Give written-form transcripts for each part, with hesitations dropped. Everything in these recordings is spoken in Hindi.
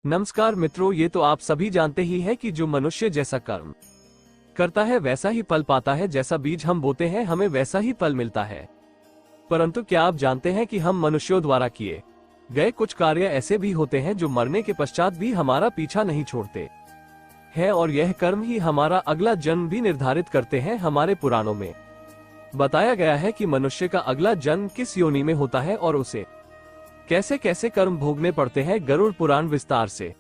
नमस्कार मित्रों, ये तो आप सभी जानते ही हैं कि जो मनुष्य जैसा कर्म करता है वैसा ही फल पाता है। जैसा बीज हम बोते हैं हमें वैसा ही फल मिलता है। परंतु क्या आप जानते हैं कि हम मनुष्यों द्वारा किए गए कुछ कार्य ऐसे भी होते हैं जो मरने के पश्चात भी हमारा पीछा नहीं छोड़ते हैं, और यह कर्म ही हमारा अगला जन्म भी निर्धारित करते हैं। हमारे पुराणों में बताया गया है कि मनुष्य का अगला जन्म किस योनि में होता है और उसे कैसे कैसे कर्म भोगने पड़ते हैं। गरुड़ पुराण विस्तार से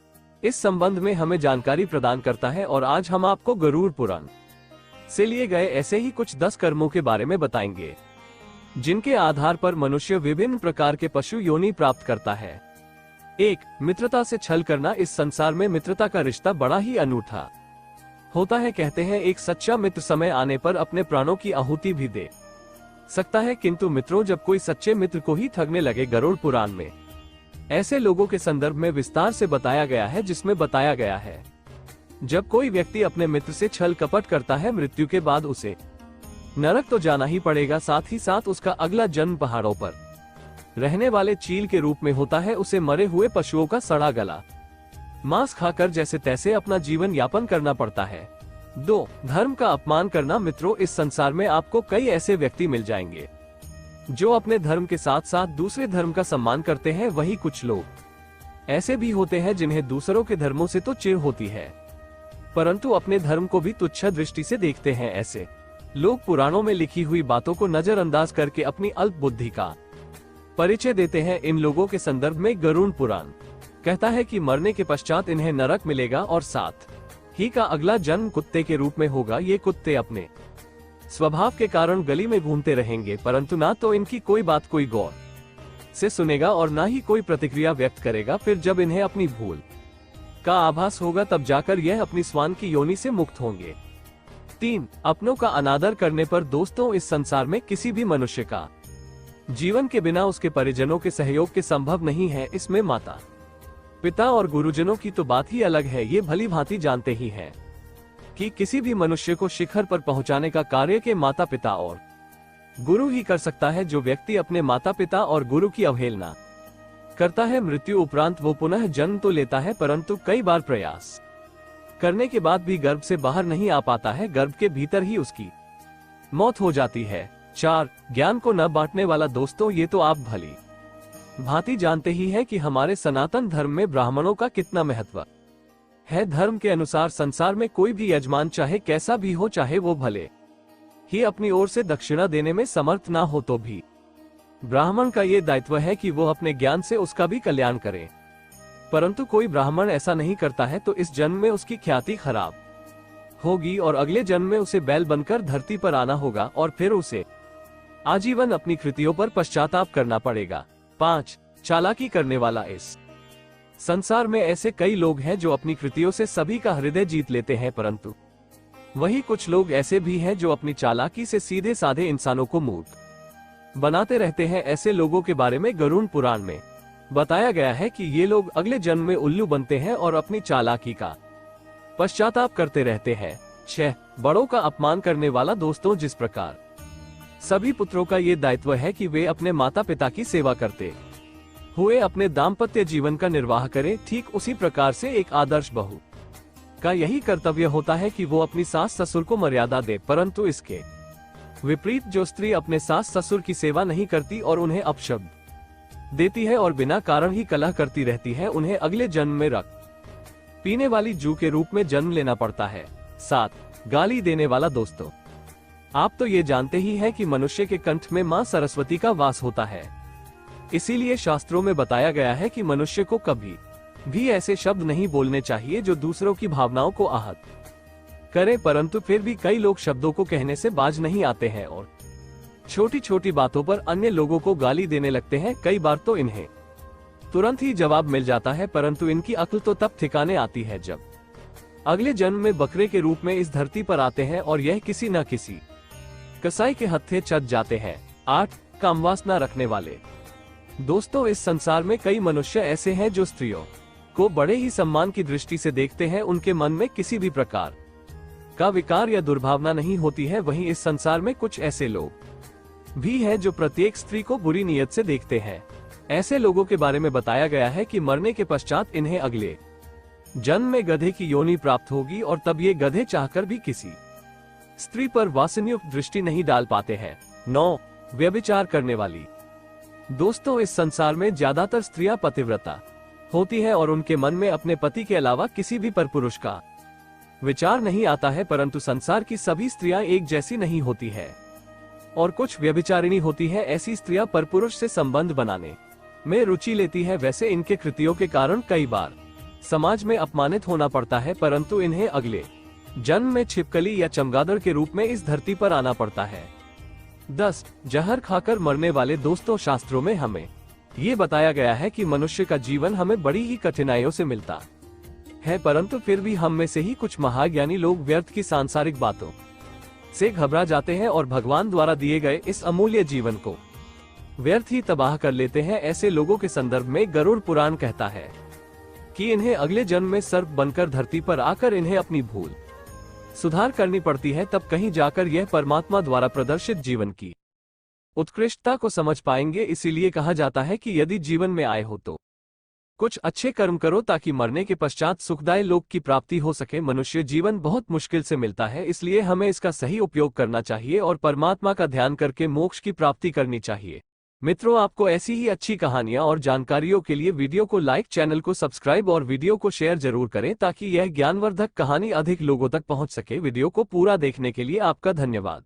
इस संबंध में हमें जानकारी प्रदान करता है, और आज हम आपको गरुड़ पुराण से लिए गए ऐसे ही कुछ 10 कर्मों के बारे में बताएंगे, जिनके आधार पर मनुष्य विभिन्न प्रकार के पशु योनि प्राप्त करता है। 1. मित्रता से छल करना। इस संसार में मित्रता का रिश्ता बड़ा ही अनूठा होता है। कहते हैं एक सच्चा मित्र समय आने पर अपने प्राणों की आहुति भी दे सकता है, किंतु मित्रों जब कोई सच्चे मित्र को ही ठगने लगे। गरुड़ पुराण में ऐसे लोगों के संदर्भ में विस्तार से बताया गया है, जिसमें बताया गया है जब कोई व्यक्ति अपने मित्र से छल कपट करता है, मृत्यु के बाद उसे नरक तो जाना ही पड़ेगा, साथ ही साथ उसका अगला जन्म पहाड़ों पर रहने वाले चील के रूप में होता है। उसे मरे हुए पशुओं का सड़ा गला मांस खाकर जैसे तैसे अपना जीवन यापन करना पड़ता है। 2. धर्म का अपमान करना। मित्रों इस संसार में आपको कई ऐसे व्यक्ति मिल जाएंगे जो अपने धर्म के साथ साथ दूसरे धर्म का सम्मान करते हैं। वही कुछ लोग ऐसे भी होते हैं जिन्हें दूसरों के धर्मों से तो चिढ़ होती है, परंतु अपने धर्म को भी तुच्छ दृष्टि से देखते हैं। ऐसे लोग पुराणों में लिखी हुई बातों को नजरअंदाज करके अपनी अल्प बुद्धि का परिचय देते हैं। इन लोगों के संदर्भ में गरुड़ पुराण कहता है कि मरने के पश्चात इन्हें नरक मिलेगा और साथ ही का अगला जन्म कुत्ते के रूप में होगा। ये कुत्ते अपने स्वभाव के कारण गली में घूमते रहेंगे, परंतु ना तो इनकी कोई बात कोई गौर से सुनेगा और ना ही कोई प्रतिक्रिया व्यक्त करेगा। फिर जब इन्हें अपनी भूल का आभास होगा तब जाकर यह अपनी स्वान की योनि से मुक्त होंगे। 3. अपनों का अनादर करने पर। दोस्तों इस संसार में किसी भी मनुष्य का जीवन के बिना उसके परिजनों के सहयोग के संभव नहीं है। इसमें माता पिता और गुरुजनों की तो बात ही अलग है। ये भली भांति जानते ही हैं कि किसी भी मनुष्य को शिखर पर पहुंचाने का कार्य के माता पिता और गुरु ही कर सकता है। जो व्यक्ति अपने माता पिता और गुरु की अवहेलना करता है, मृत्यु उपरांत वो पुनः जन्म तो लेता है, परंतु कई बार प्रयास करने के बाद भी गर्भ से बाहर नहीं आ पाता है। गर्भ के भीतर ही उसकी मौत हो जाती है। 4. ज्ञान को न बांटने वाला। दोस्तों ये तो आप भली भांति जानते ही हैं कि हमारे सनातन धर्म में ब्राह्मणों का कितना महत्व है। धर्म के अनुसार संसार में कोई भी यजमान चाहे कैसा भी हो, चाहे वो भले ही अपनी ओर से दक्षिणा देने में समर्थ ना हो, तो भी ब्राह्मण का ये दायित्व है कि वो अपने ज्ञान से उसका भी कल्याण करे। परंतु कोई ब्राह्मण ऐसा नहीं करता है तो इस जन्म में उसकी ख्याति खराब होगी और अगले जन्म में उसे बैल बनकर धरती पर आना होगा और फिर उसे आजीवन अपनी कृतियों पर पश्चाताप करना पड़ेगा। 5. चालाकी करने वाला। इस संसार में ऐसे कई लोग हैं जो अपनी कृतियों से सभी का हृदय जीत लेते हैं, परंतु वही कुछ लोग ऐसे भी हैं जो अपनी चालाकी से सीधे साधे इंसानों को मूर्ख बनाते रहते हैं। ऐसे लोगों के बारे में गरुड़ पुराण में बताया गया है कि ये लोग अगले जन्म में उल्लू बनते हैं और अपनी चालाकी का पश्चाताप करते रहते हैं। 6. बड़ों का अपमान करने वाला। दोस्तों जिस प्रकार सभी पुत्रों का ये दायित्व है कि वे अपने माता पिता की सेवा करते हुए अपने दाम्पत्य जीवन का निर्वाह करें, ठीक उसी प्रकार से एक आदर्श बहू का यही कर्तव्य होता है कि वो अपनी सास ससुर को मर्यादा दे। परंतु इसके विपरीत जो स्त्री अपने सास ससुर की सेवा नहीं करती और उन्हें अपशब्द देती है और बिना कारण ही कलह करती रहती है, उन्हें अगले जन्म में रक्त पीने वाली जू के रूप में जन्म लेना पड़ता है। 7. गाली देने वाला। दोस्तों आप तो ये जानते ही हैं कि मनुष्य के कंठ में मां सरस्वती का वास होता है, इसीलिए शास्त्रों में बताया गया है कि मनुष्य को कभी भी ऐसे शब्द नहीं बोलने चाहिए जो दूसरों की भावनाओं को आहत करे। परंतु फिर भी कई लोग शब्दों को कहने से बाज नहीं आते हैं और छोटी छोटी बातों पर अन्य लोगों को गाली देने लगते हैं। कई बार तो इन्हें तुरंत ही जवाब मिल जाता है, परंतु इनकी अक्ल तो तब ठिकाने आती है जब अगले जन्म में बकरे के रूप में इस धरती पर आते हैं और यह किसी न किसी कसाई के हत्थे चट जाते हैं। 8. कामवासना रखने वाले। दोस्तों इस संसार में कई मनुष्य ऐसे हैं जो स्त्रियों को बड़े ही सम्मान की दृष्टि से देखते हैं, उनके मन में किसी भी प्रकार का विकार या दुर्भावना नहीं होती है। वहीं इस संसार में कुछ ऐसे लोग भी हैं जो प्रत्येक स्त्री को बुरी नीयत से देखते हैं। ऐसे लोगों के बारे में बताया गया है कि मरने के पश्चात इन्हें अगले जन्म में गधे की योनि प्राप्त होगी और तब ये गधे चाहकर भी किसी स्त्री पर वासनायुक्त दृष्टि नहीं डाल पाते हैं। 9. व्यभिचार करने वाली। दोस्तों, इस संसार में ज्यादातर स्त्रियां पतिव्रता होती है और उनके मन में अपने पति के अलावा किसी भी परपुरुष का विचार नहीं आता है, परंतु संसार की सभी स्त्रियां एक जैसी नहीं होती है और कुछ व्यभिचारिणी होती है। ऐसी स्त्रियां परपुरुष से संबंध बनाने में रुचि लेती है। वैसे इनके कृत्यों के कारण कई बार समाज में अपमानित होना पड़ता है, परंतु इन्हें अगले जन्म में छिपकली या चमगादड़ के रूप में इस धरती पर आना पड़ता है। 10. जहर खाकर मरने वाले। दोस्तों, शास्त्रों में हमें ये बताया गया है कि मनुष्य का जीवन हमें बड़ी ही कठिनाइयों से मिलता है, परंतु फिर भी हम में से ही कुछ महाज्ञानी लोग व्यर्थ की सांसारिक बातों से घबरा जाते हैं और भगवान द्वारा दिए गए इस अमूल्य जीवन को व्यर्थ ही तबाह कर लेते हैं। ऐसे लोगों के संदर्भ में गरुड़ पुराण कहता है कि इन्हें अगले जन्म में सर्प बनकर धरती पर आकर इन्हें अपनी भूल सुधार करनी पड़ती है, तब कहीं जाकर यह परमात्मा द्वारा प्रदर्शित जीवन की उत्कृष्टता को समझ पाएंगे। इसीलिए कहा जाता है कि यदि जीवन में आए हो तो कुछ अच्छे कर्म करो ताकि मरने के पश्चात सुखदायी लोक की प्राप्ति हो सके। मनुष्य जीवन बहुत मुश्किल से मिलता है, इसलिए हमें इसका सही उपयोग करना चाहिए और परमात्मा का ध्यान करके मोक्ष की प्राप्ति करनी चाहिए। मित्रों, आपको ऐसी ही अच्छी कहानियां और जानकारियों के लिए वीडियो को लाइक, चैनल को सब्सक्राइब और वीडियो को शेयर जरूर करें ताकि यह ज्ञानवर्धक कहानी अधिक लोगों तक पहुंच सके। वीडियो को पूरा देखने के लिए आपका धन्यवाद।